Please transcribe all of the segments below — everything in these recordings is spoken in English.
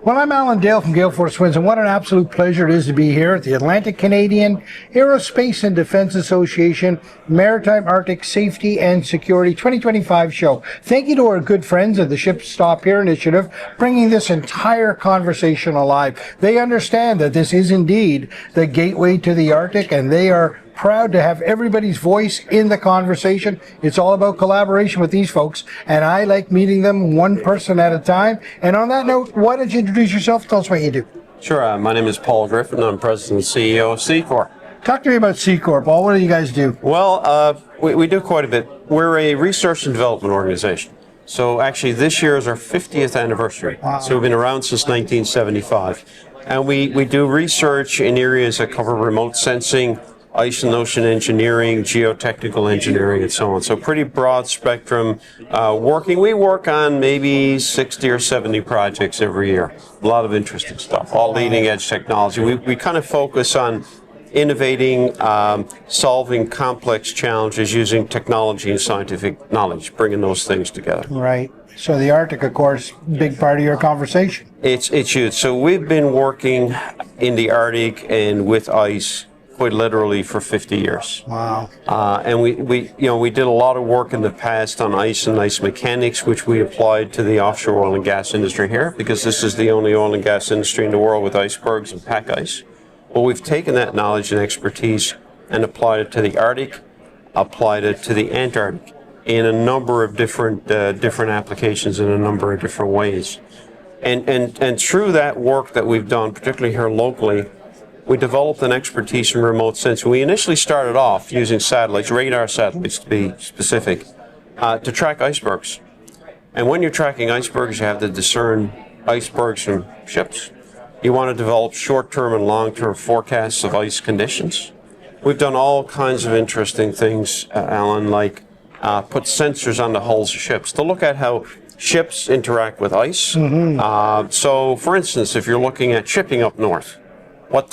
Well, I'm Alan Dale from Gale Force Winds, and what an absolute pleasure it is to be here at the Atlantic Canadian Aerospace and Defense Association Maritime Arctic Safety and Security 2025 show. Thank you to our good friends at the Ship Stop Here initiative, bringing this entire conversation alive. They understand that this is indeed the gateway to the Arctic, and they are proud to have everybody's voice in the conversation. It's all about collaboration with these folks, and I like meeting them one person at a time. And on that note, why don't you introduce yourself? Tell us what you do. Sure. My name is Paul Griffin. I'm President and CEO of C-Corp. Talk to me about C-Corp. Paul, what do you guys do? Well, we do quite a bit. We're a research and development organization. So actually this year is our 50th anniversary. Wow. So we've been around since 1975. And we do research in areas that cover remote sensing, ice and ocean engineering, geotechnical engineering, and so on. So pretty broad spectrum working. We work on maybe 60 or 70 projects every year. A lot of interesting stuff, all leading edge technology. We kind of focus on innovating, solving complex challenges using technology and scientific knowledge, bringing those things together. Right. So the Arctic, of course, big part of your conversation. It's huge. So we've been working in the Arctic and with ice quite literally for 50 years. Wow. And we did a lot of work in the past on ice and ice mechanics, which we applied to the offshore oil and gas industry here, because this is the only oil and gas industry in the world with icebergs and pack ice. Well, we've taken that knowledge and expertise and applied it to the Arctic, applied it to the Antarctic in a number of different applications in a number of different ways. And through that work that we've done, particularly here locally, we developed an expertise in remote sensing. We initially started off using satellites, radar satellites to be specific, to track icebergs. And when you're tracking icebergs, you have to discern icebergs from ships. You want to develop short-term and long-term forecasts of ice conditions. We've done all kinds of interesting things, Alan, like put sensors on the hulls of ships to look at how ships interact with ice. Mm-hmm. So, for instance, if you're looking at shipping up north, what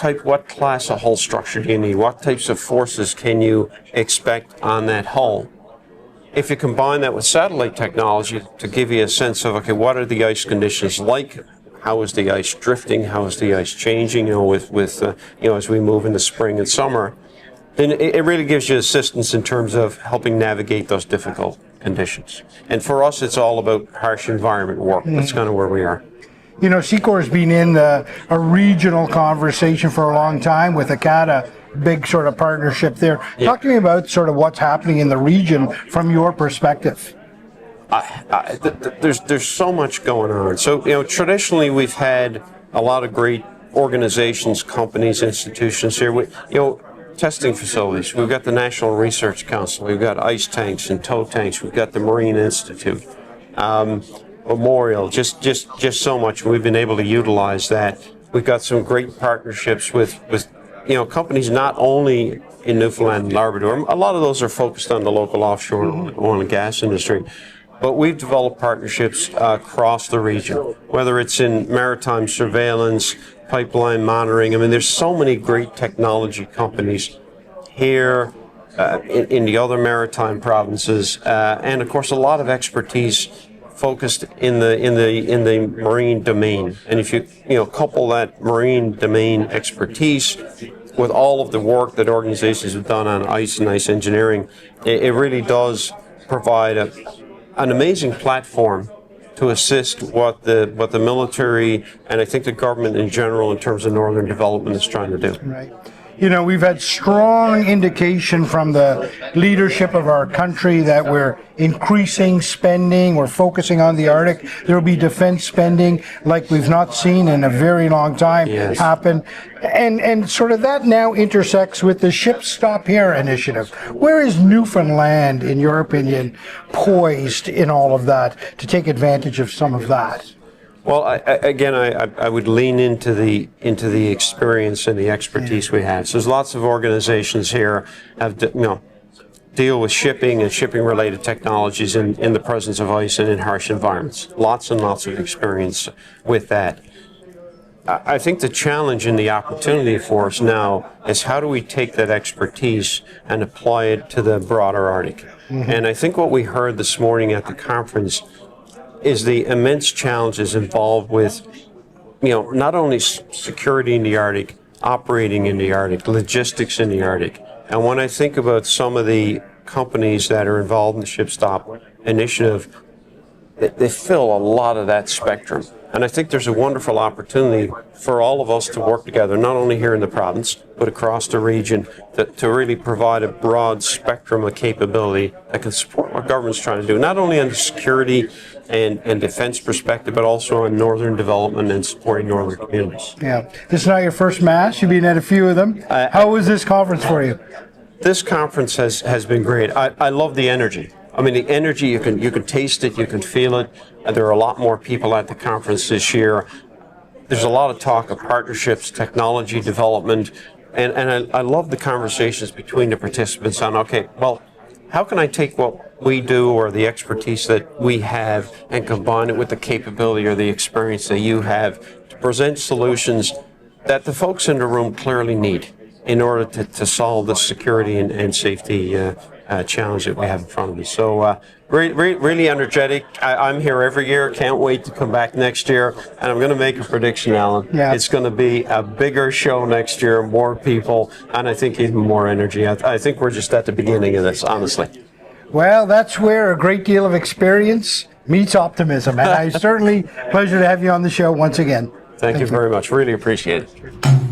class of hull structure do you need? What types of forces can you expect on that hull? If you combine that with satellite technology to give you a sense of, okay, what are the ice conditions like? How is the ice drifting? How is the ice changing? As we move into spring and summer, then it really gives you assistance in terms of helping navigate those difficult conditions. And for us, it's all about harsh environment work. That's kind of where we are. You know, C-Corps has been in a regional conversation for a long time with ACADA, big sort of partnership there. Yeah. Talk to me about sort of what's happening in the region from your perspective. There's so much going on. So, traditionally we've had a lot of great organizations, companies, institutions here. Testing facilities. We've got the National Research Council. We've got ice tanks and tow tanks. We've got the Marine Institute. Memorial, just so much. We've been able to utilize that. We've got some great partnerships with companies not only in Newfoundland and Labrador. A lot of those are focused on the local offshore oil and gas industry. But we've developed partnerships across the region, whether it's in maritime surveillance, pipeline monitoring. I mean, there's so many great technology companies here, in the other maritime provinces, and of course a lot of expertise focused in the marine domain. And if you couple that marine domain expertise with all of the work that organizations have done on ice and ice engineering, it really does provide an amazing platform to assist what the military and I think the government in general in terms of northern development is trying to do. Right. You know, we've had strong indication from the leadership of our country that we're increasing spending, we're focusing on the Arctic. There will be defense spending like we've not seen in a very long time happen. And sort of that now intersects with the Ship Stop Here initiative. Where is Newfoundland, in your opinion, poised in all of that to take advantage of some of that? Well, I would lean into the experience and the expertise we have. So there's lots of organizations here have deal with shipping and shipping related technologies in the presence of ice and in harsh environments. Lots and lots of experience with that. I think the challenge and the opportunity for us now is how do we take that expertise and apply it to the broader Arctic? And I think what we heard this morning at the conference is the immense challenges involved with, not only security in the Arctic, operating in the Arctic, logistics in the Arctic. And when I think about some of the companies that are involved in the Ship Stop initiative, they fill a lot of that spectrum. And I think there's a wonderful opportunity for all of us to work together, not only here in the province, but across the region, to really provide a broad spectrum of capability that can support what government's trying to do, not only on the security and defense perspective, but also on northern development and supporting northern communities. Yeah. This is not your first MASH. You've been at a few of them. How was this conference for you? This conference has been great. I love the energy. I mean, the energy, you can taste it, you can feel it. There are a lot more people at the conference this year. There's a lot of talk of partnerships, technology development, and I love the conversations between the participants on, okay, well, how can I take what we do or the expertise that we have and combine it with the capability or the experience that you have to present solutions that the folks in the room clearly need in order to solve the security and safety challenge that we have in front of us. So really energetic. I'm here every year. Can't wait to come back next year. And I'm going to make a prediction, Alan. Yeah. It's going to be a bigger show next year, more people, and I think even more energy. I think we're just at the beginning of this, honestly. Well, that's where a great deal of experience meets optimism. And I certainly pleasure to have you on the show once again. Thank you very much. Really appreciate it.